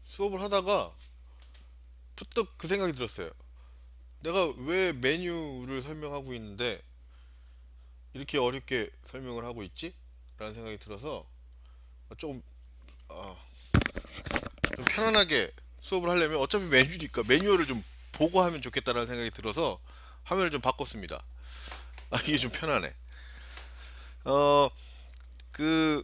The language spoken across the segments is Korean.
수업을 하다가 부쩍 그 생각이 들었어요. 내가 왜 메뉴를 설명하고 있는데 이렇게 어렵게 설명을 하고 있지? 라는 생각이 들어서 좀, 아, 좀 편안하게 수업을 하려면 어차피 메뉴니까 매뉴얼을 좀 보고 하면 좋겠다라는 생각이 들어서 화면을 좀 바꿨습니다. 이게 좀 편하네. 어, 그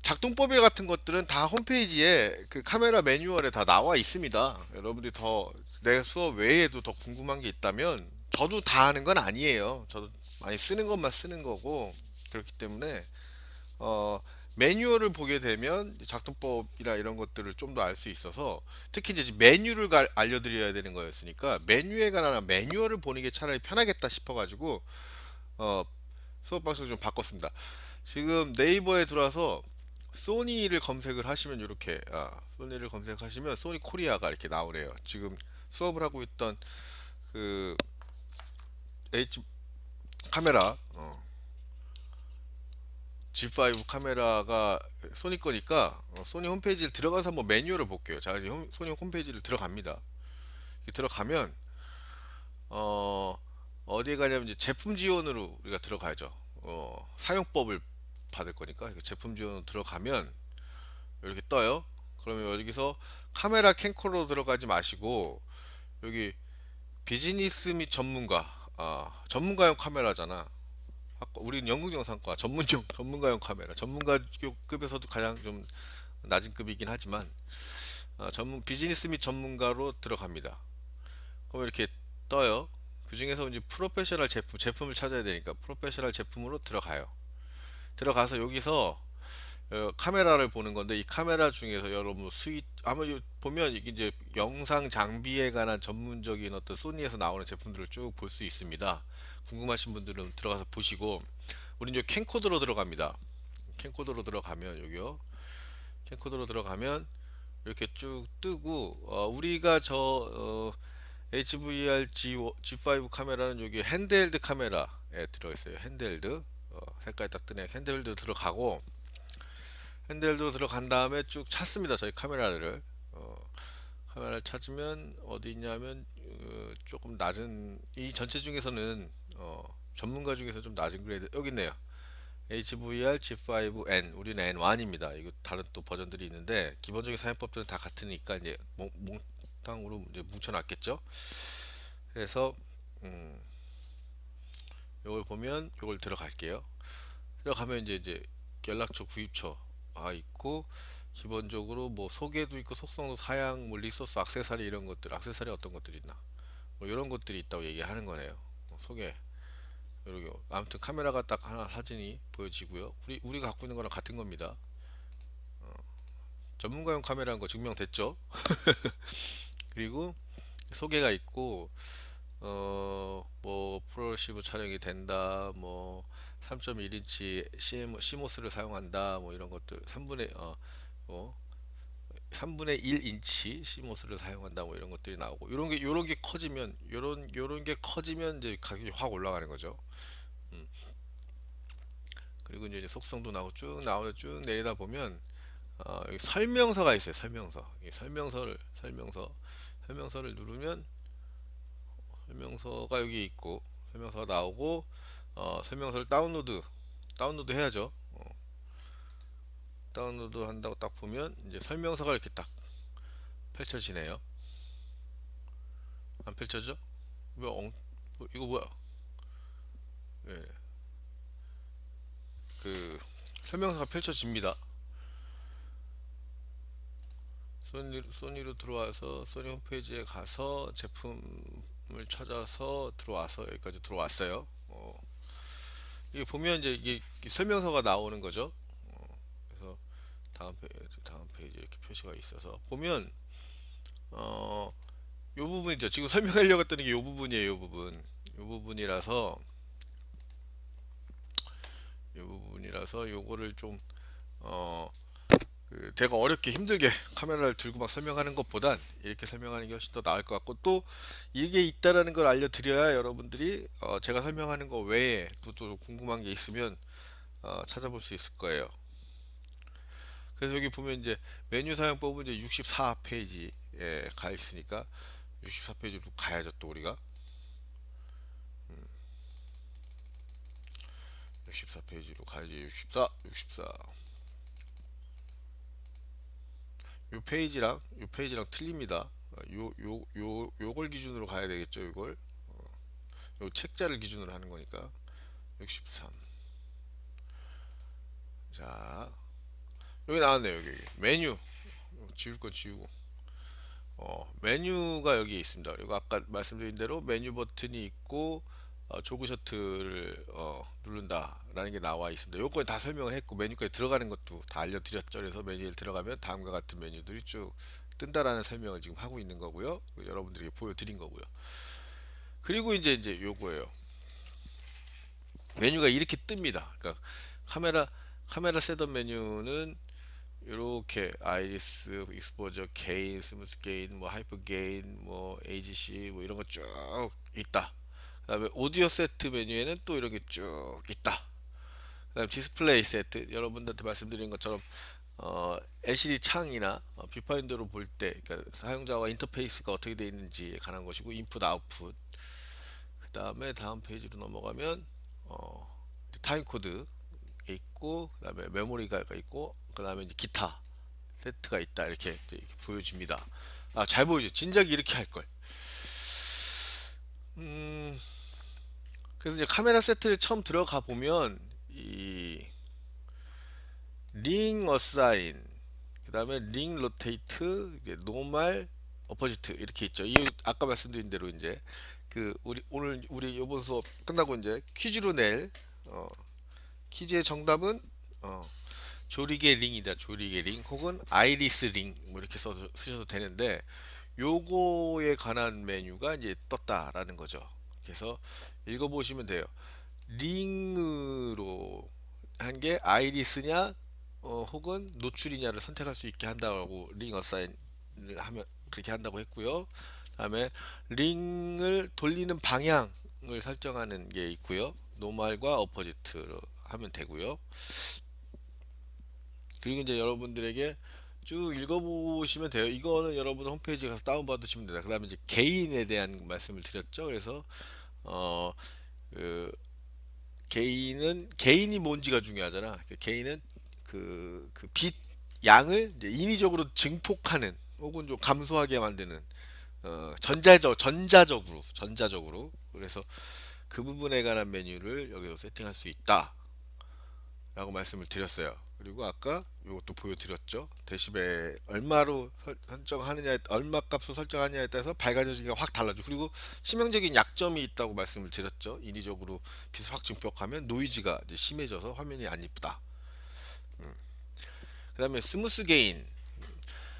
작동법이 같은 것들은 다 홈페이지에 그 카메라 매뉴얼에 다 나와 있습니다. 여러분들이 더 내 수업 외에도 더 궁금한 게 있다면 저도 다 하는 건 아니에요. 저도 많이 쓰는 것만 쓰는 거고 그렇기 때문에 어, 매뉴얼을 보게 되면 작동법이나 이런 것들을 좀 더 알 수 있어서 특히 이제 메뉴를 알려드려야 되는 거였으니까 메뉴에 관한 매뉴얼을 보는 게 차라리 편하겠다 싶어가지고 어, 수업 방식을 좀 바꿨습니다. 지금 네이버에 들어와서 소니를 검색을 하시면 이렇게 소니를 검색하시면 소니 코리아가 이렇게 나오네요. 지금 수업을 하고 있던 그 H 카메라 G5 카메라가 소니 거니까 소니 홈페이지를 들어가서 한번 매뉴얼을 볼게요. 자, 이제 소니 홈페이지를 들어갑니다. 들어가면 어, 어디에 가냐면 이제 제품 지원으로 우리가 들어가야죠. 사용법을 받을 거니까 제품 지원으로 들어가면 이렇게 떠요. 그러면 여기서 카메라 캠코더 들어가지 마시고 여기 비즈니스 및 전문가, 전문가용 카메라잖아. 우리는 연극영상과 전문가용 카메라, 전문가급에서도 가장 좀 낮은 급이긴 하지만 전문 비즈니스 및 전문가로 들어갑니다. 그럼 이렇게 떠요. 그 중에서 이제 프로페셔널 제품을 찾아야 되니까 프로페셔널 제품으로 들어가요. 들어가서 여기서 카메라를 보는 건데 이 카메라 중에서 여러분 아마 보면 이게 이제 영상 장비에 관한 전문적인 어떤 소니에서 나오는 제품들을 쭉 볼 수 있습니다. 궁금하신 분들은 들어가서 보시고 우리 이제 캠코더로 들어갑니다. 캠코더로 들어가면 여기요. 캠코더로 들어가면 이렇게 쭉 뜨고 우리가 HVR G5 카메라는 여기 핸드헬드 카메라에 들어있어요. 핸드헬드 색깔이 딱 뜨네. 핸드헬드 들어가고 핸들도 들어간 다음에 쭉 찾습니다. 저희 카메라를 카메라를 찾으면 어디 있냐면 조금 낮은 이 전체 중에서는 전문가 중에서 좀 낮은 그레이드 여기 있네요. HVR G5N 우리는 N1입니다. 이거 다른 또 버전들이 있는데 기본적인 사용법들은 다 같으니까 이제 몽땅으로 이제 뭉쳐놨겠죠. 그래서 음, 요걸 보면 요걸 들어갈게요. 들어가면 이제 연락처 구입처 있고 기본적으로 뭐 소개도 있고 속성도 사양 뭐 리소스 액세서리 이런 것들 액세서리 어떤 것들이 있나 뭐 이런 것들이 있다고 얘기하는 거네요. 소개 이렇게 아무튼 카메라가 딱 하나 사진이 보여지고요. 우리가 갖고 있는 거랑 같은 겁니다. 전문가용 카메라인 거 증명됐죠. 그리고 소개가 있고 뭐 프로시브 촬영이 된다 뭐 3.1인치 CMOS를 사용한다 뭐 이런 것들 3분의 1인치 CMOS를 사용한다 뭐 이런 것들이 나오고 요런 게 커지면 요런 게 커지면 이제 가격이 확 올라가는 거죠. 음. 그리고 이제 속성도 나오고 쭉 나오고 쭉 내리다 보면 여기 설명서가 있어요. 설명서. 이 설명서를 누르면 설명서가 여기 있고 설명서가 나오고 설명서를 다운로드 해야죠. 다운로드 한다고 딱 보면 이제 설명서가 이렇게 딱 펼쳐지네요. 안 펼쳐져? 이거 뭐야? 예, 그 설명서가 펼쳐집니다. 소니로 들어와서 소니 홈페이지에 가서 제품을 찾아서 들어와서 여기까지 들어왔어요. 이게 보면 이제 이게 설명서가 나오는 거죠. 그래서 다음 페이지 이렇게 표시가 있어서 보면 어, 요 부분이죠. 지금 설명하려고 했던 게 요 부분이에요. 요 부분이라서 요거를 좀 어, 제가 어렵게 힘들게 카메라를 들고 막 설명하는 것보단 이렇게 설명하는 게 훨씬 더 나을 것 같고 또 이게 있다라는 걸 알려드려야 여러분들이 제가 설명하는 거 외에 또 궁금한 게 있으면 찾아볼 수 있을 거예요. 그래서 여기 보면 이제 메뉴 사용법은 이제 64페이지에 가 있으니까 64페이지로 가야죠 또 우리가. 64페이지로 가야지. 64 요 페이지랑 틀립니다. 요걸 기준으로 가야 되겠죠. 요걸 요 책자를 기준으로 하는 거니까. 63. 자, 여기 나왔네요. 여기 메뉴. 지울 거 지우고. 메뉴가 여기 있습니다. 그리고 아까 말씀드린 대로 메뉴 버튼이 있고 조그 셔틀을 누른다라는 게 나와 있습니다. 요건 다 설명을 했고 메뉴까지 들어가는 것도 다 알려드렸죠. 그래서 메뉴에 들어가면 다음과 같은 메뉴들이 쭉 뜬다라는 설명을 지금 하고 있는 거고요. 여러분들에게 보여드린 거고요. 그리고 이제 요거예요. 메뉴가 이렇게 뜹니다. 그러니까 카메라 셋업 메뉴는 이렇게 아이리스, 익스포저, 게인, 스무스 게인, 뭐 하이퍼 게인, 뭐 AGC 뭐 이런 거 쭉 있다. 그다음에 오디오 세트 메뉴에는 또 이런 게 쭉 있다. 그다음 디스플레이 세트 여러분들한테 말씀드린 것처럼 LCD 창이나 뷰파인더로 볼 때 그러니까 사용자와 인터페이스가 어떻게 되어 있는지에 관한 것이고 인풋 아웃풋. 그다음에 다음 페이지로 넘어가면 타임 코드 있고 그다음에 메모리가 있고 그다음에 이제 기타 세트가 있다 이렇게, 이제 보여집니다. 아, 잘 보이죠? 진작에 이렇게 할 걸. 그래서 이제 카메라 세트를 처음 들어가 보면 이 링 어사인 그다음에 링 로테이트 노말 어퍼지트 이렇게 있죠. 이 아까 말씀드린 대로 이제 그 우리 요번 수업 끝나고 이제 퀴즈로 낼 퀴즈의 정답은 조리개 링이다. 조리개 링 혹은 아이리스 링 뭐 이렇게 쓰셔도 되는데 요거에 관한 메뉴가 이제 떴다라는 거죠. 그래서 읽어보시면 돼요. 링으로 한 게 아이리스냐 혹은 노출이냐를 선택할 수 있게 한다고 링 어사인을 하면 그렇게 한다고 했고요. 그다음에 링을 돌리는 방향을 설정하는 게 있고요. 노멀과 어퍼지트로 하면 되고요. 그리고 이제 여러분들에게 쭉 읽어보시면 돼요. 이거는 여러분 홈페이지에 가서 다운받으시면 됩니다. 그 다음에 이제 개인에 대한 말씀을 드렸죠. 그래서 어, 그 개인이 뭔지가 중요하잖아. 개인은 빛 양을 이제 인위적으로 증폭하는 혹은 좀 감소하게 만드는 전자적으로 그래서 그 부분에 관한 메뉴를 여기서 세팅할 수 있다 라고 말씀을 드렸어요. 그리고 아까 이것도 보여드렸죠. 데시벨 얼마로 설정하느냐, 얼마 값으로 설정하느냐에 따라서 밝아지기가 확 달라져. 그리고 치명적인 약점이 있다고 말씀을 드렸죠. 인위적으로 빛을 확 증폭하면 노이즈가 이제 심해져서 화면이 안 이쁘다. 그 다음에 스무스 게인.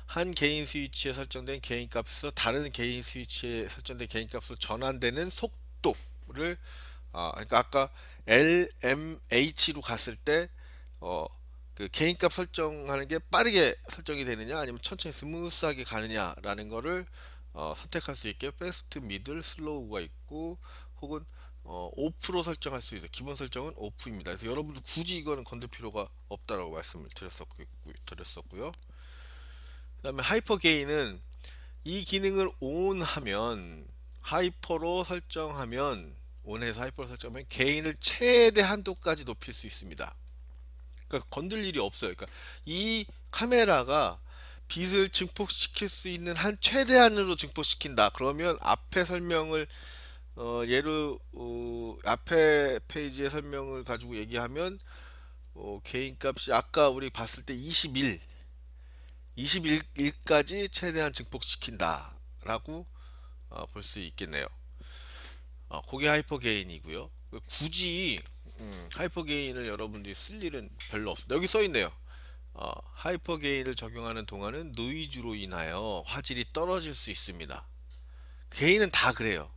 한 개인 스위치에 설정된 개인 값에서 다른 개인 스위치에 설정된 개인 값으로 전환되는 속도를 그러니까 아까 LMH로 갔을 때 그 개인값 설정하는 게 빠르게 설정이 되느냐 아니면 천천히 스무스하게 가느냐라는 거를 선택할 수 있게 패스트, 미들, 슬로우가 있고 혹은 오프로 설정할 수 있는 기본 설정은 오프입니다. 그래서 여러분들 굳이 이거는 건들 필요가 없다라고 말씀을 드렸었고요. 그다음에 하이퍼 게인은 이 기능을 온하면 하이퍼로 설정하면 온해서 하이퍼로 설정하면 게인을 최대 한도까지 높일 수 있습니다. 그러니까 건들 일이 없어요. 그러니까 이 카메라가 빛을 증폭시킬 수 있는 한 최대한으로 증폭시킨다. 그러면 앞에 설명을 예로 앞에 페이지의 설명을 가지고 얘기하면 개인 값이 아까 우리 봤을 때 21까지 최대한 증폭시킨다 라고 볼 수 있겠네요. 그게 하이퍼 게인이고요. 굳이 하이퍼 게인을 여러분들이 쓸 일은 별로 없습니다. 여기 써 있네요. 하이퍼 게인을 적용하는 동안은 노이즈로 인하여 화질이 떨어질 수 있습니다. 게인은 다 그래요.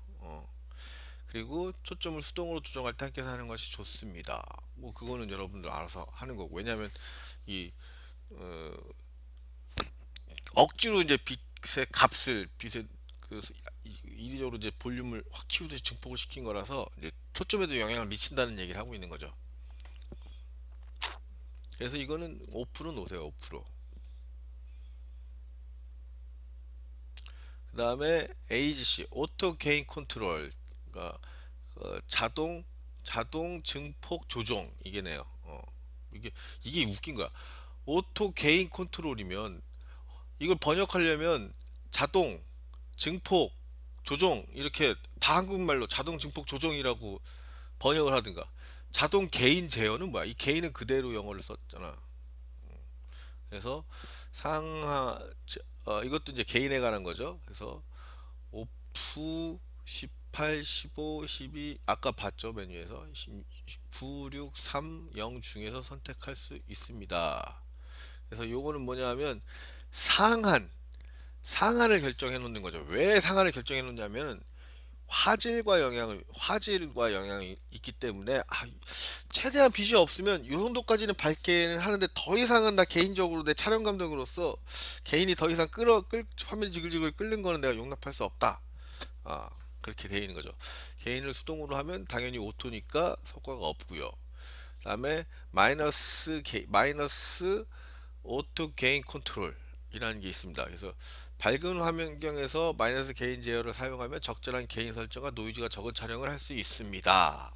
그리고 초점을 수동으로 조정할 때 함께 하는 것이 좋습니다. 뭐 그거는 여러분들 알아서 하는 거고 왜냐하면 이 억지로 이제 빛의 그 인위적으로 이제 볼륨을 확 키우듯이 증폭을 시킨 거라서 이제 초점에도 영향을 미친다는 얘기를 하고 있는 거죠. 그래서 이거는 5% 놓으세요. 5%. 그 다음에 AGC 오토 게인 컨트롤, 그러니까 자동 증폭 조정 이게네요. 이게 이게 웃긴 거야. 오토 게인 컨트롤이면 이걸 번역하려면 자동 증폭 조정 이렇게 다 한국말로 자동 증폭 조정이라고 번역을 하든가. 자동 개인 제어는 뭐야? 이 개인은 그대로 영어를 썼잖아. 그래서 상하 이것도 이제 개인에 관한 거죠. 그래서 오프 18, 15, 12 아까 봤죠 메뉴에서 9, 6, 3, 0 중에서 선택할 수 있습니다. 그래서 요거는 뭐냐면 상한 상한을 결정해 놓는 거죠. 왜 상한을 결정해 놓냐면 화질과 영향이 있기 때문에 최대한 빛이 없으면 요 정도까지는 밝게는 하는데 더 이상은 나 개인적으로 내 촬영 감독으로서 개인이 더 이상 화면이 지글지글 끓는 거는 내가 용납할 수 없다. 아, 그렇게 되어 있는 거죠. 개인을 수동으로 하면 당연히 오토니까 효과가 없고요. 그다음에 마이너스 오토 게인 컨트롤이라는 게 있습니다. 그래서 밝은 화면경에서 마이너스 게인 제어를 사용하면 적절한 게인 설정과 노이즈가 적은 촬영을 할 수 있습니다.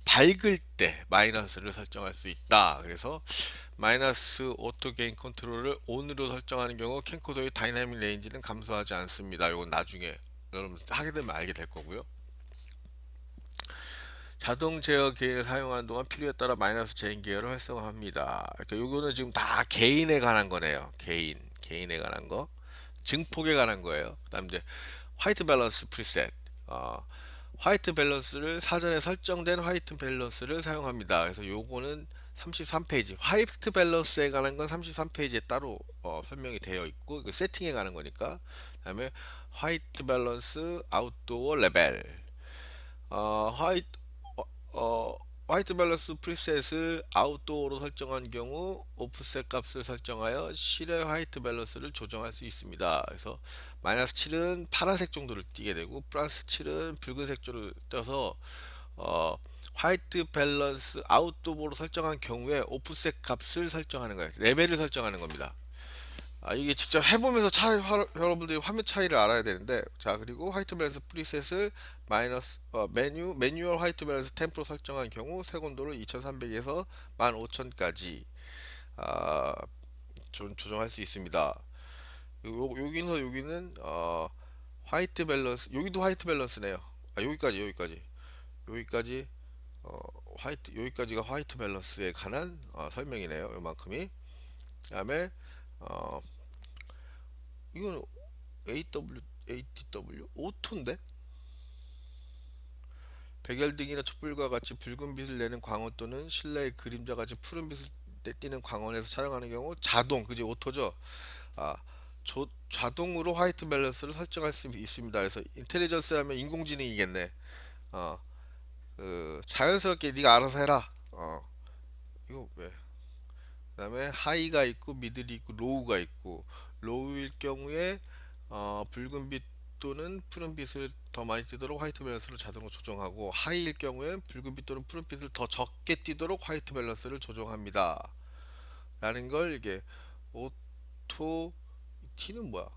밝을 때 마이너스를 설정할 수 있다. 그래서 마이너스 오토 게인 컨트롤을 ON으로 설정하는 경우 캠코더의 다이나믹 레인지는 감소하지 않습니다. 이건 나중에 여러분 하게 되면 알게 될 거고요. 자동 제어 기회를 사용하는 동안 필요에 따라 마이너스 제인 기회를 활성화합니다. 그러니까 요거는 지금 다 개인에 관한 거네요. 개인에 관한 거. 증폭에 관한 거예요. 그다음 이제 화이트 밸런스 프리셋. 화이트 밸런스를 사전에 설정된 화이트 밸런스를 사용합니다. 그래서 요거는 33페이지. 화이트 밸런스에 관한 건 33페이지에 따로 설명이 되어 있고 그 세팅에 관한 거니까. 그다음에 화이트 밸런스 아웃도어 레벨. 어, 화이트 어, 화이트 밸런스 프리셋을 아웃도어로 설정한 경우 오프셋 값을 설정하여 실외 화이트 밸런스를 조정할 수 있습니다. 그래서 마이너스 7은 파란색 정도를 띄게 되고 플러스 7은 붉은색 정도를 떠서 화이트 밸런스 아웃도어로 설정한 경우에 오프셋 값을 설정하는 거예요. 레벨을 설정하는 겁니다. 이게 직접 해보면서 여러분들이 화면 차이를 알아야 되는데, 자, 그리고 화이트 밸런스 프리셋을 매뉴얼 화이트 밸런스 템프로 설정한 경우 색온도를 2300에서 15000까지 조정할 수 있습니다. 여기는 화이트 밸런스, 여기도 화이트 밸런스네요. 여기까지 여기까지가 화이트 밸런스에 관한 설명이네요. 요만큼이. 그다음에 어, 이거는 ATW 오토인데 백열등이나 촛불과 같이 붉은 빛을 내는 광원 또는 실내의 그림자 같이 푸른 빛을 띠는 광원에서 촬영하는 경우 그지 오토죠. 아, 자동으로 화이트 밸런스를 설정할 수 있습니다. 그래서 인텔리전스라면 인공지능이겠네. 어, 자연스럽게 네가 알아서 해라. 이거 왜? 그다음에 하이가 있고 미들이 있고 로우가 있고 로우일 경우에 붉은빛 또는 푸른빛을 더 많이 띄도록 화이트 밸런스를 자동으로 조정하고 하이일 경우에 붉은빛 또는 푸른빛을 더 적게 띄도록 화이트 밸런스를 조정합니다. 라는 걸 이게 오토 T는 뭐야?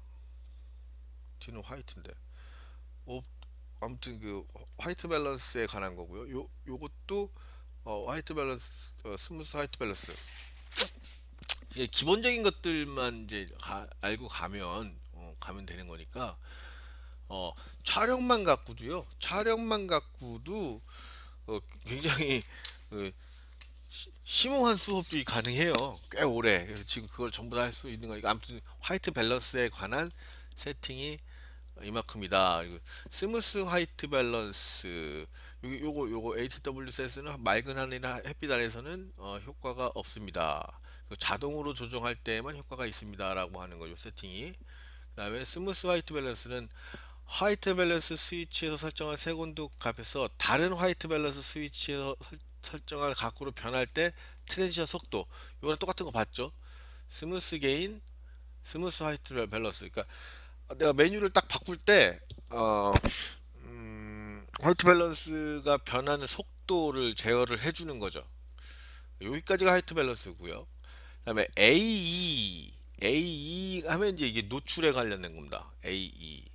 T는 화이트인데 아무튼 그 화이트 밸런스에 관한 거고요. 요것도 화이트 밸런스 스무스 화이트 밸런스 이제 기본적인 것들만 이제 알고 가면 되는 거니까 촬영만 갖고도요. 촬영만 갖고도 굉장히 어, 심오한 수업이 가능해요. 꽤 오래. 그래서 지금 그걸 전부 다 할 수 있는 거니까 아무튼 화이트 밸런스에 관한 세팅이 이만큼이다. 그리고 스무스 화이트 밸런스 요거 HW 셋은 맑은 하늘이나 햇빛 아래에서는 효과가 없습니다. 자동으로 조정할 때에만 효과가 있습니다라고 하는 거죠 세팅이. 그다음에 스무스 화이트 밸런스는 화이트 밸런스 스위치에서 설정한 색온도 값에서 다른 화이트 밸런스 스위치에서 설정한 각으로 변할 때 트랜지션 속도 이거랑 똑같은 거 봤죠? 스무스 게인, 스무스 화이트 밸런스. 그러니까 내가 메뉴를 딱 바꿀 때 화이트 밸런스가 변하는 속도를 제어를 해주는 거죠. 여기까지가 화이트 밸런스고요. 그다음에 AE 하면 이제 이게 노출에 관련된 겁니다. AE.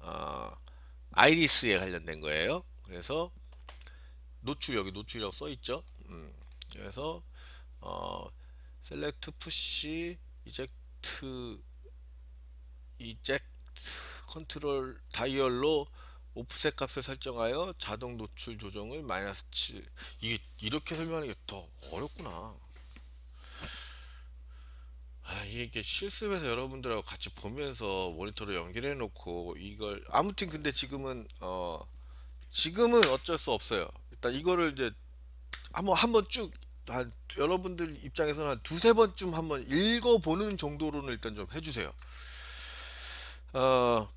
어, 아이리스에 관련된 거예요. 그래서 노출, 여기 노출이라고 써 있죠. 그래서 어, 셀렉트 푸시 이젝트 이젝트 컨트롤 다이얼로 오프셋 값을 설정하여 자동 노출 조정을 마이너스 7. 이게 이렇게 설명하는 게 더 어렵구나. 이게 실습에서 여러분들하고 같이 보면서 모니터로 연결해 놓고 이걸 아무튼 근데 지금은 어쩔 수 없어요. 일단 이거를 이제 한번 쭉 한 여러분들 입장에서는 한 두세 번쯤 한번 읽어보는 정도로는 일단 좀 해주세요. 어,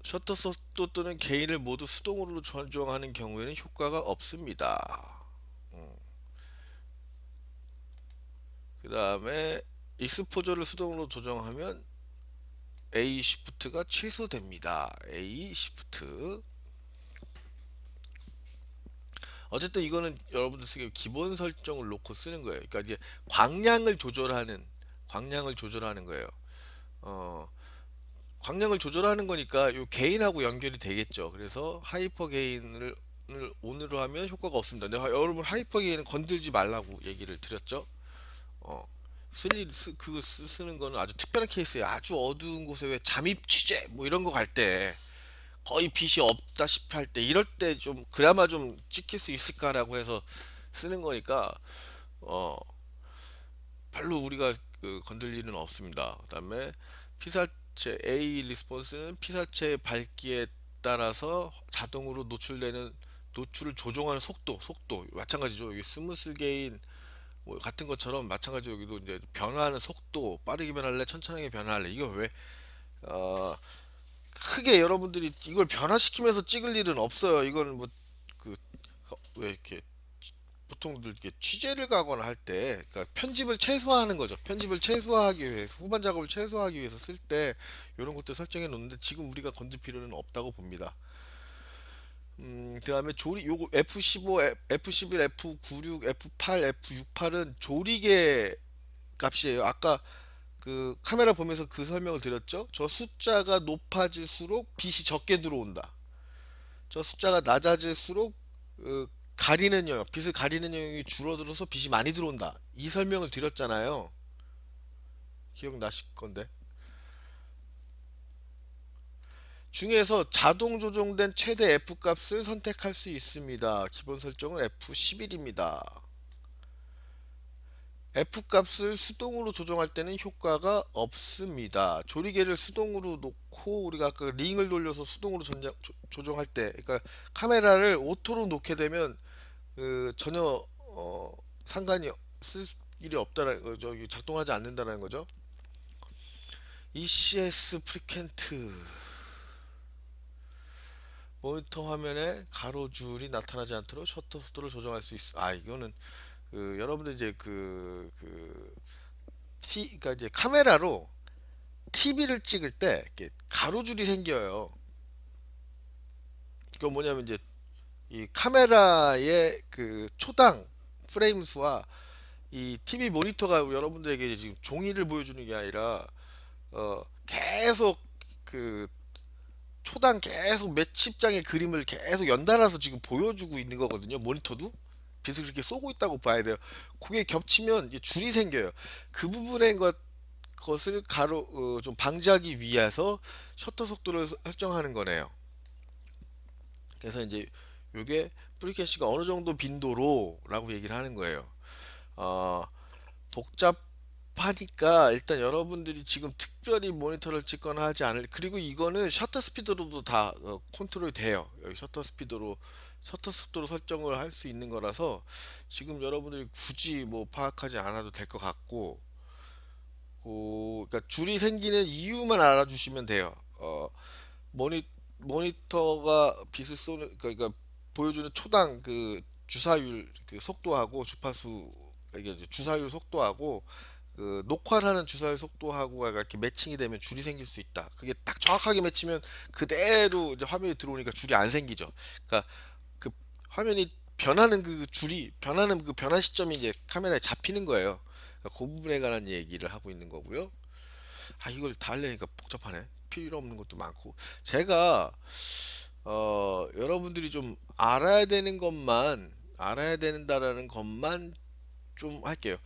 셔터 속도 또는 게인을 모두 수동으로 조정하는 경우에는 효과가 없습니다. 그 다음에 익스포저를 수동으로 조정하면 A 시프트가 취소됩니다. A 시프트. 어쨌든 이거는 여러분들 쓰기 기본 설정을 놓고 쓰는 거예요. 그러니까 이제 광량을 조절하는 거예요. 어, 광량을 조절하는 거니까 요 게인하고 연결이 되겠죠. 그래서 하이퍼 게인을 온으로 하면 효과가 없습니다. 내가 여러분 하이퍼 게인은 건들지 말라고 얘기를 드렸죠. 어, 그거 쓰는 거는 아주 특별한 케이스에 아주 어두운 곳에 왜 잠입 취재 뭐 이런 거 갈 때 거의 빛이 없다시피 할 때 이럴 때 좀 그나마 좀 찍힐 수 있을까라고 해서 쓰는 거니까 어 별로 우리가 건들 일은 없습니다. 그다음에 피사체 A 리스폰스는 피사체의 밝기에 따라서 자동으로 노출되는 노출을 조정하는 속도 마찬가지죠. 여기 스무스 게인 뭐 같은 것처럼 마찬가지 여기도 이제 변화하는 속도 빠르게 변할래 천천하게 변할래 이거 왜 어, 크게 여러분들이 이걸 변화시키면서 찍을 일은 없어요. 이거는 뭐 그 왜 이렇게 보통들 이렇게 취재를 가거나 할 때 그러니까 편집을 최소화하는 거죠. 편집을 최소화하기 위해서 후반 작업을 최소화하기 위해서 쓸 때 이런 것들 설정해 놓는데 지금 우리가 건들 필요는 없다고 봅니다. 그다음에 조리 요거 F15, F11, F96, F8, F68은 조리개 값이에요. 아까 그 카메라 보면서 그 설명을 드렸죠. 저 숫자가 높아질수록 빛이 적게 들어온다. 저 숫자가 낮아질수록 가리는 영역, 빛을 가리는 영역이 줄어들어서 빛이 많이 들어온다. 이 설명을 드렸잖아요. 기억나실 건데. 중에서 자동 조정된 최대 F 값을 선택할 수 있습니다. 기본 설정은 F11입니다. F 값을 수동으로 조정할 때는 효과가 없습니다. 조리개를 수동으로 놓고 우리가 아까 링을 돌려서 수동으로 조정할 때, 그러니까 카메라를 오토로 놓게 되면 전혀 상관이 쓸 일이 없다는 저기 작동하지 않는다는 거죠. ECS 프리퀀트 모니터 화면에 가로줄이 나타나지 않도록 셔터 속도를 조정할 수 있어. 이거는 여러분들 이제 그러니까 이제 카메라로 TV를 찍을 때 이렇게 가로줄이 생겨요. 그건 뭐냐면 이제 이 카메라의 그 초당 프레임 수와 이 TV 모니터가 여러분들에게 지금 종이를 보여주는 게 아니라 계속 그 초당 계속 몇십 장의 그림을 계속 연달아서 지금 보여주고 있는 거거든요. 모니터도 빛을 그렇게 쏘고 있다고 봐야 돼요. 그게 겹치면 이제 줄이 생겨요. 그 부분의 것을 좀 방지하기 위해서 셔터 속도를 설정하는 거네요. 그래서 이제 요게 프리캐시가 어느 정도 빈도로라고 얘기를 하는 거예요. 어, 복잡하니까 일단 여러분들이 지금 특별히 모니터를 찍거나 하지 않을 그리고 이거는 셔터 스피드로도 다 컨트롤이 돼요. 여기 셔터 속도로 설정을 할 수 있는 거라서 지금 여러분들이 굳이 뭐 파악하지 않아도 될 것 같고 그러니까 줄이 생기는 이유만 알아주시면 돼요. 모니 모니터가 빛을 쏘는 그러니까 보여주는 초당 그 주사율 그 속도하고 주파수 이게 이제 주사율 속도하고 그 녹화를 하는 주사율 속도하고 이렇게 매칭이 되면 줄이 생길 수 있다. 그게 딱 정확하게 매치면 그대로 이제 화면이 들어오니까 줄이 안 생기죠. 그러니까 그 화면이 변하는 그 변화 시점이 이제 카메라에 잡히는 거예요. 그러니까 그 부분에 관한 얘기를 하고 있는 거고요. 이걸 다 하려니까 복잡하네. 필요 없는 것도 많고. 제가 여러분들이 좀 알아야 되는 것만 알아야 된다라는 것만 좀 할게요.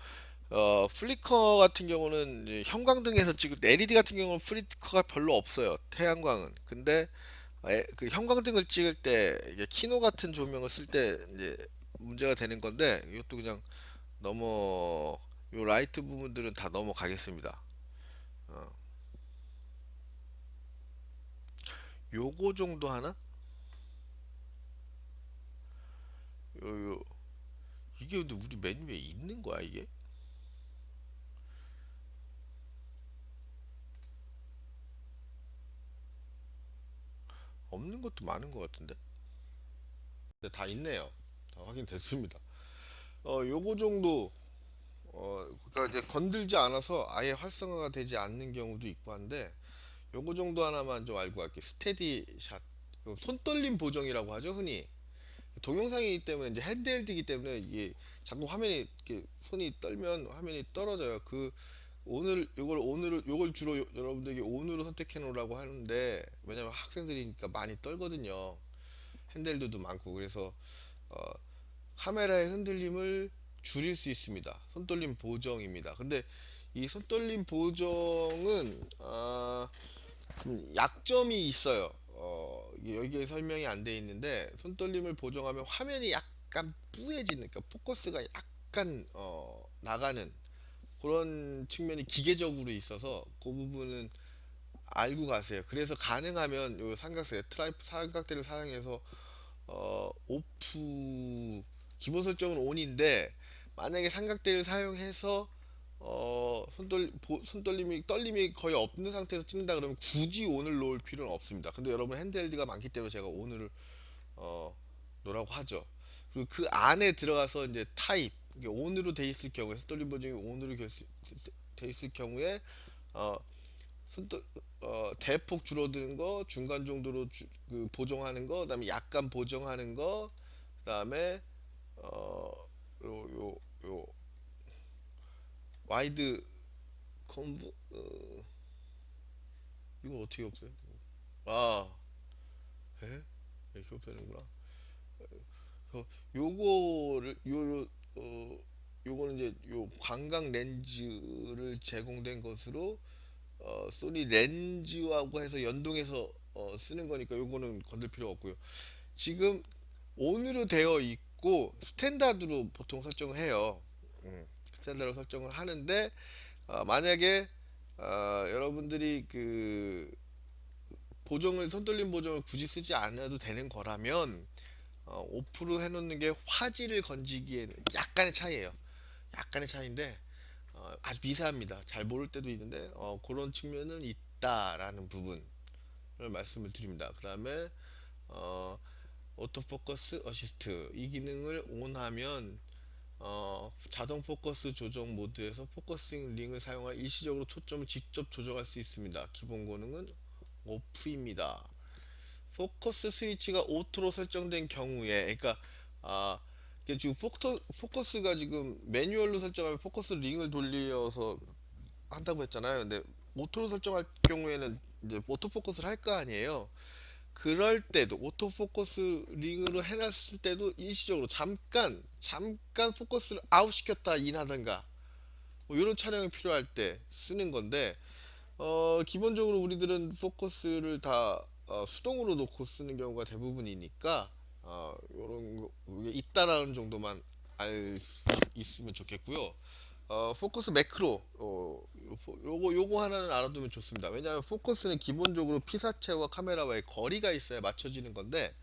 플리커 같은 경우는 이제 형광등에서 찍을 때, LED 같은 경우는 플리커가 별로 없어요. 태양광은. 근데 그 형광등을 찍을 때 이게 키노 같은 조명을 쓸 때 이제 문제가 되는 건데, 이것도 그냥 넘어 요 라이트 부분들은 다 넘어가겠습니다. 어, 요거 정도 하나? 요 이게 근데 우리 메뉴에 있는 거야 이게? 없는 것도 많은 것 같은데? 근데 다 있네요. 다 확인됐습니다. 요거 정도 그러니까 이제 건들지 않아서 아예 활성화가 되지 않는 경우도 있고 한데, 요거 정도 하나만 좀 알고 갈게요. 스테디 샷, 손떨림 보정이라고 하죠 흔히. 동영상이기 때문에, 이제 핸드헬드이기 때문에 이게 자꾸 화면이 이렇게 손이 떨면 화면이 떨어져요. 요걸 주로 여러분들에게 온으로 선택해 놓으라고 하는데, 왜냐면 학생들이니까 많이 떨거든요. 핸들들도 많고. 그래서 어, 카메라의 흔들림을 줄일 수 있습니다. 손떨림 보정입니다. 근데 이 손떨림 보정은 좀 약점이 있어요. 이게 여기에 설명이 안 돼 있는데, 손떨림을 보정하면 화면이 약간 뿌얘지는, 그러니까 포커스가 약간 나가는 그런 측면이 기계적으로 있어서, 그 부분은 알고 가세요. 그래서 가능하면 요 삼각대를 사용해서 오프, 기본 설정은 온인데 만약에 삼각대를 사용해서 손떨림이 떨림이 거의 없는 상태에서 찍는다 그러면 굳이 온을 놓을 필요는 없습니다. 근데 여러분 핸드헬드가 많기 때문에 제가 온을 어, 놓으라고 하죠. 그리고 그 안에 들어가서 이제 타입, 이게 온으로 돼 있을 경우에, 손떨림 버전이 온으로 돼 있을 경우에 어, 손떨 대폭 줄어드는 거, 중간 정도로 그 보정하는 거, 그다음에 약간 보정하는 거, 그다음에 어, 요 와이드 컨브, 이걸 어떻게 없애요? 아, 에? 이렇게 없애는구나. 요거를 요거는 이제 요 광각 렌즈를 제공된 것으로 소니 렌즈하고 해서 연동해서 쓰는 거니까 요거는 건들 필요 없고요. 지금 온으로 되어 있고 스탠다드로 보통 설정을 해요. 스탠다드로 설정을 하는데, 만약에 여러분들이 그 손떨림 보정을 굳이 쓰지 않아도 되는 거라면 오프로 해놓는 게 화질을 건지기에는 약간의 차이예요. 약간의 차이인데 아주 미세합니다. 잘 모를 때도 있는데 그런 측면은 있다라는 부분을 말씀을 드립니다. 그 다음에 어, 오토포커스 어시스트, 이 기능을 온하면 자동 포커스 조정 모드에서 포커싱 링을 사용하여 일시적으로 초점을 직접 조정할 수 있습니다. 기본功能은 오프입니다. 포커스 스위치가 오토로 설정된 경우에, 그러니까 아 이게 지금 포커스가 지금 매뉴얼로 설정하면 포커스 링을 돌려서 한다고 했잖아요. 근데 오토로 설정할 경우에는 이제 오토 포커스를 할 거 아니에요. 그럴 때도 오토포커스 링으로 해놨을 때도 일시적으로 잠깐 포커스를 아웃 시켰다 인하던가 뭐 이런 촬영이 필요할 때 쓰는 건데, 기본적으로 우리들은 포커스를 다 수동으로 놓고 쓰는 경우가 대부분이니까 이런 거 이게 있다라는 정도만 알 수 있으면 좋겠고요. 포커스 매크로, 요거 하나는 알아두면 좋습니다. 왜냐하면 포커스는 기본적으로 피사체와 카메라와의 거리가 있어야 맞춰지는 건데,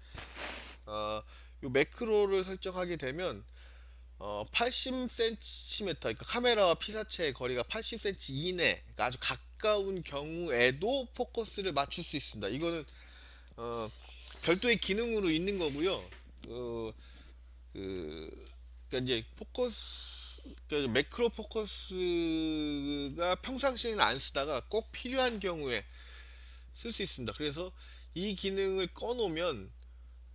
어, 요 매크로를 설정하게 되면 80cm, 그러니까 카메라와 피사체의 거리가 80cm 이내, 그러니까 아주 가까운 경우에도 포커스를 맞출 수 있습니다. 이거는 어, 별도의 기능으로 있는 거고요. 그러니까 이제 그러니까 매크로 포커스가 평상시에는 안 쓰다가 꼭 필요한 경우에 쓸 수 있습니다. 그래서 이 기능을 꺼놓으면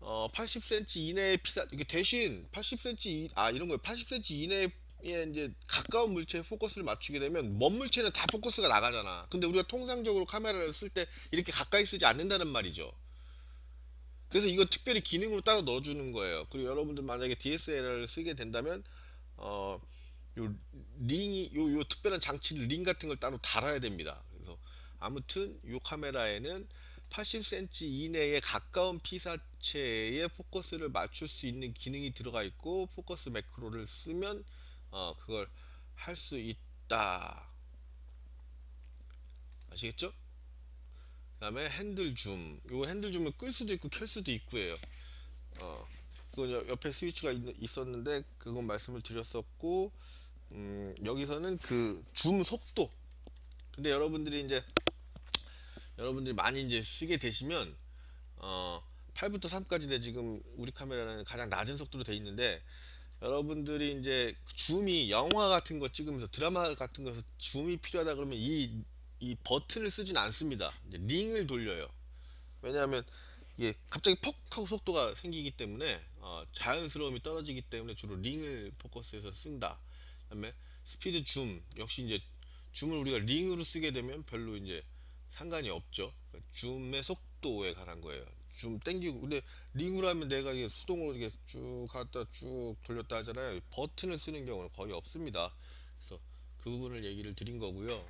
80cm 이내의 이게 대신 80cm 이런 거예요. 80cm 이내의 이제 가까운 물체에 포커스를 맞추게 되면 먼 물체는 다 포커스가 나가잖아. 근데 우리가 통상적으로 카메라를 쓸 때 이렇게 가까이 쓰지 않는다는 말이죠. 그래서 이거 특별히 기능으로 따로 넣어주는 거예요. 그리고 여러분들 만약에 DSLR을 쓰게 된다면 어, 요 링이 요 특별한 장치를 링 같은 걸 따로 달아야 됩니다. 그래서 아무튼 요 카메라에는 80cm 이내에 가까운 피사체에 포커스를 맞출 수 있는 기능이 들어가 있고 포커스 매크로를 쓰면 그걸 할 수 있다. 아시겠죠? 그다음에 핸들 줌. 요 핸들 줌은 끌 수도 있고 켤 수도 있고요. 어, 그건 옆에 스위치가 있었는데 그건 말씀을 드렸었고 여기서는 그 줌 속도. 근데 여러분들이 많이 이제 쓰게 되시면 8부터 3까지 지금 우리 카메라는 가장 낮은 속도로 돼 있는데 여러분들이 이제 줌이 영화 같은 거 찍으면서 드라마 같은 거에서 줌이 필요하다 그러면 이 버튼을 쓰진 않습니다. 이제 링을 돌려요. 왜냐하면 이게 갑자기 퍽 하고 속도가 생기기 때문에 자연스러움이 떨어지기 때문에 주로 링을 포커스해서 쓴다. 그다음에 스피드 줌 역시 이제 줌을 우리가 링으로 쓰게 되면 별로 이제 상관이 없죠. 그러니까 줌의 속도에 관한 거예요. 줌 땡기고 근데 링으로 하면 내가 이게 수동으로 이렇게 쭉 갔다 쭉 돌렸다 하잖아요. 버튼을 쓰는 경우는 거의 없습니다. 그래서 그 부분을 얘기를 드린 거고요.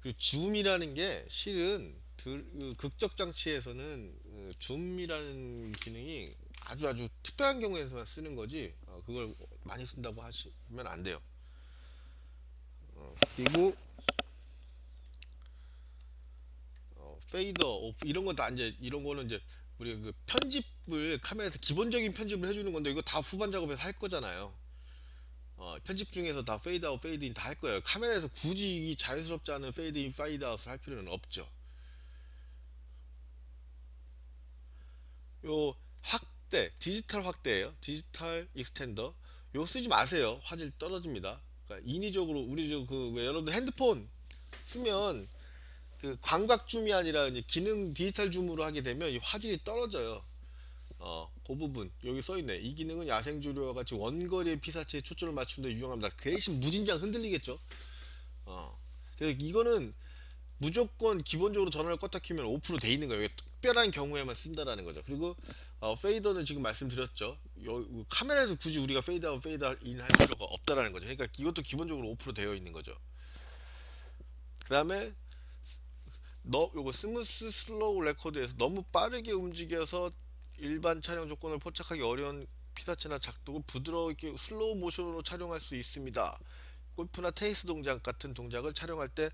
그 줌이라는 게 실은 그 극적 장치에서는 줌이라는 기능이 아주 특별한 경우에서만 쓰는 거지 그걸 많이 쓴다고 하시면 안 돼요. 그리고 페이더 오프 이런 건 다 이제 이런 거는 이제 우리가 그 편집을 카메라에서 기본적인 편집을 해주는 건데 이거 다 후반 작업에서 할 거잖아요. 편집 중에서 다 페이드 아웃, 페이드 인 다 할 거예요. 카메라에서 굳이 이 자연스럽지 않은 페이드 인, 페이드 아웃을 할 필요는 없죠. 요 확대, 디지털 확대예요. 디지털 익스텐더. 요 쓰지 마세요. 화질 떨어집니다. 그러니까 인위적으로 우리 왜 여러분들 핸드폰 쓰면 그 광각 줌이 아니라 이제 기능 디지털 줌으로 하게 되면 이 화질이 떨어져요. 그 부분 여기 써 있네. 이 기능은 야생 조류와 같이 원거리의 피사체에 초점을 맞추는 데 유용합니다. 그 대신 무진장 흔들리겠죠. 그래서 이거는 무조건 기본적으로 전원을 껐다 켜면 오프로 돼 있는 거예요. 이게 특별한 경우에만 쓴다라는 거죠. 그리고 페이더는 지금 말씀드렸죠. 카메라에서 굳이 우리가 페이드 아웃, 페이드 인 할 필요가 없다라는 거죠. 그러니까 이것도 기본적으로 오프로 되어 있는 거죠. 그 다음에 요거 스무스 슬로우 레코드에서 너무 빠르게 움직여서 일반 촬영 조건을 포착하기 어려운 피사체나 작동을 부드럽게 슬로우 모션으로 촬영할 수 있습니다. 골프나 테니스 동작 같은 동작을 촬영할 때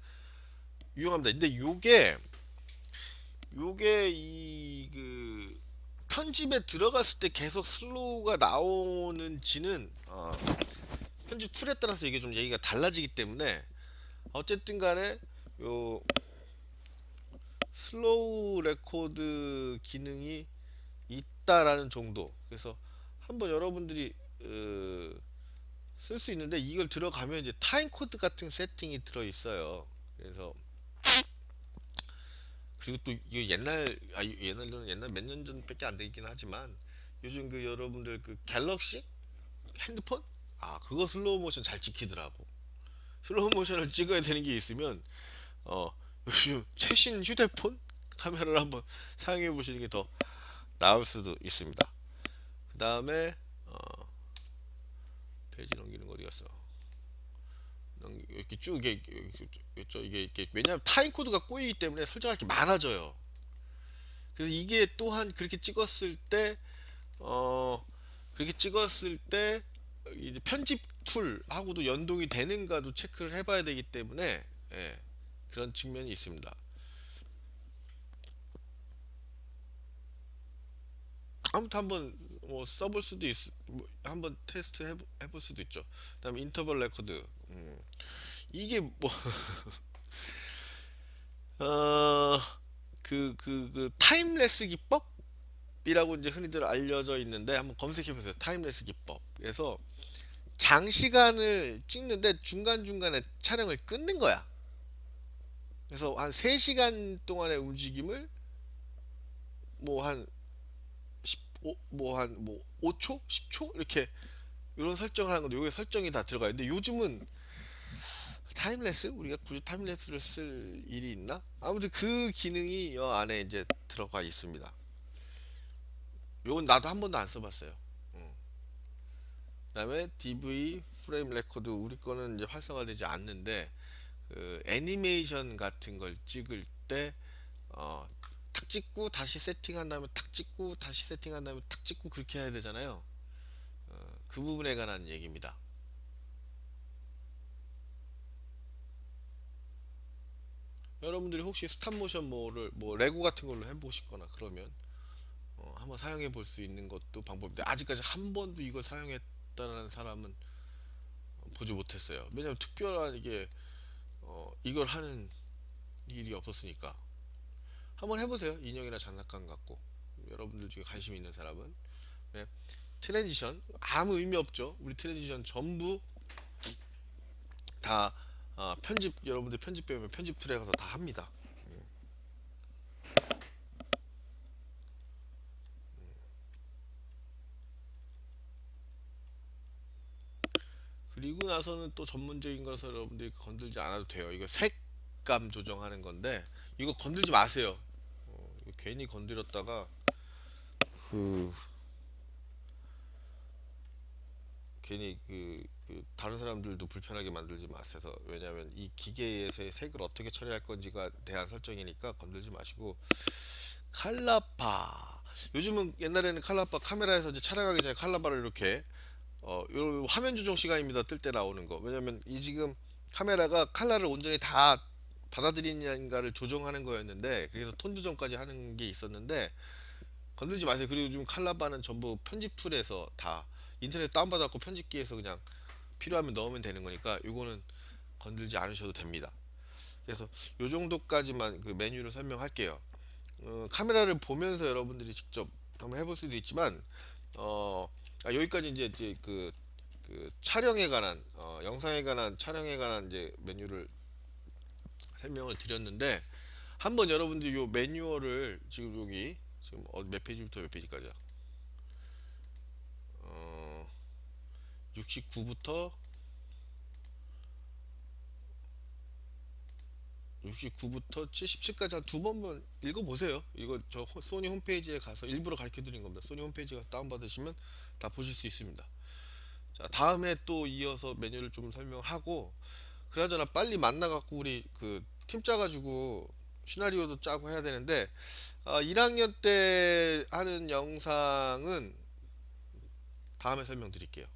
유용합니다. 근데 요게 이 그 편집에 들어갔을 때 계속 슬로우가 나오는지는 편집 툴에 따라서 이게 좀 얘기가 달라지기 때문에 어쨌든 간에 요 슬로우 레코드 기능이 있다라는 정도. 그래서 한번 여러분들이 쓸 수 있는데 이걸 들어가면 이제 타임 코드 같은 세팅이 들어 있어요. 그래서 그리고 또 이거 옛날 몇 년 전밖에 안 되긴 하지만 요즘 그 여러분들 그 갤럭시 핸드폰 그거 슬로우 모션 잘 찍히더라고. 슬로우 모션을 찍어야 되는 게 있으면 요즘 최신 휴대폰 카메라를 한번 사용해 보시는 게 더 나을 수도 있습니다. 그 다음에 페이지 넘기는 거 어디 갔어? 이렇게 쭉 이게 왜냐하면 타임 코드가 꼬이기 때문에 설정할 게 많아져요. 그래서 이게 또한 그렇게 찍었을 때 이제 편집 툴하고도 연동이 되는가도 체크를 해봐야 되기 때문에 그런 측면이 있습니다. 아무튼 한번 써볼 수도 한번 테스트 해볼 수도 있죠. 그다음에 인터벌 레코드. 이게 어, 그 타임레스 기법이라고 이제 흔히들 알려져 있는데 한번 검색해 보세요. 타임레스 기법. 그래서 장시간을 찍는데 중간중간에 촬영을 끊는 거야. 그래서 한 3시간 동안의 움직임을 뭐 한 5초? 10초? 이렇게 이런 설정을 하는 건데, 요게 설정이 다 들어가요. 근데 요즘은 타임레스? 우리가 굳이 타임레스를 쓸 일이 있나? 아무튼 그 기능이 요 안에 이제 들어가 있습니다. 요건 나도 한 번도 안 써봤어요. 그다음에 DV 프레임 레코드, 우리 거는 이제 활성화되지 않는데, 그 애니메이션 같은 걸 찍을 때 어, 탁 찍고 다시 세팅한 다음에 탁 찍고 다시 세팅한 다음에 탁 찍고 그렇게 해야 되잖아요. 그 부분에 관한 얘기입니다. 여러분들이 혹시 스탑모션 뭐를 뭐 레고 같은 걸로 해보시거나 그러면 한번 사용해 볼 수 있는 것도 방법인데, 아직까지 한 번도 이걸 사용했다는 사람은 보지 못했어요. 왜냐면 특별하게 이걸 하는 일이 없었으니까. 한번 해보세요. 인형이나 장난감 갖고. 여러분들 중에 관심 있는 사람은. 네. 트랜지션 아무 의미 없죠. 우리 트랜지션 전부 다 편집, 여러분들 편집 배우면 편집 툴에 가서 다 합니다. 그리고 나서는 또 전문적인 거라서 여러분들이 건들지 않아도 돼요. 이거 색감 조정하는 건데 이거 건들지 마세요. 이거 괜히 건드렸다가 그 괜히 다른 사람들도 불편하게 만들지 마세요. 왜냐하면 이 기계에서의 색을 어떻게 처리할 건지가 대한 설정이니까 건들지 마시고. 칼라파, 요즘은, 옛날에는 칼라파 카메라에서 이제 촬영하기 전에 칼라파를 이렇게 요 화면 조정 시간입니다 뜰 때 나오는 거. 왜냐면 이 지금 카메라가 칼라를 온전히 다 받아들이는가를 조정하는 거였는데, 그래서 톤 조정까지 하는 게 있었는데 건들지 마세요. 그리고 요즘 칼라바는 전부 편집 툴에서 다 인터넷 다운받아갖고 편집기에서 그냥 필요하면 넣으면 되는 거니까 요거는 건들지 않으셔도 됩니다. 그래서 요 정도까지만 그 메뉴를 설명할게요. 카메라를 보면서 여러분들이 직접 한번 해볼 수도 있지만, 여기까지 이제 그 촬영에 관한, 영상에 관한, 촬영에 관한 이제 메뉴를 설명을 드렸는데, 한번 여러분들이 요 매뉴얼을 지금 여기 지금 몇 페이지부터 몇 페이지까지야? 69부터 69부터 77까지 한 두 번만 읽어보세요. 이거 저 소니 홈페이지에 가서 일부러 가르쳐 드린 겁니다. 소니 홈페이지 가서 다운받으시면 다 보실 수 있습니다. 자, 다음에 또 이어서 메뉴를 좀 설명하고, 그나저나 빨리 만나갖고 우리 그 팀 짜가지고 시나리오도 짜고 해야 되는데, 1학년 때 하는 영상은 다음에 설명드릴게요.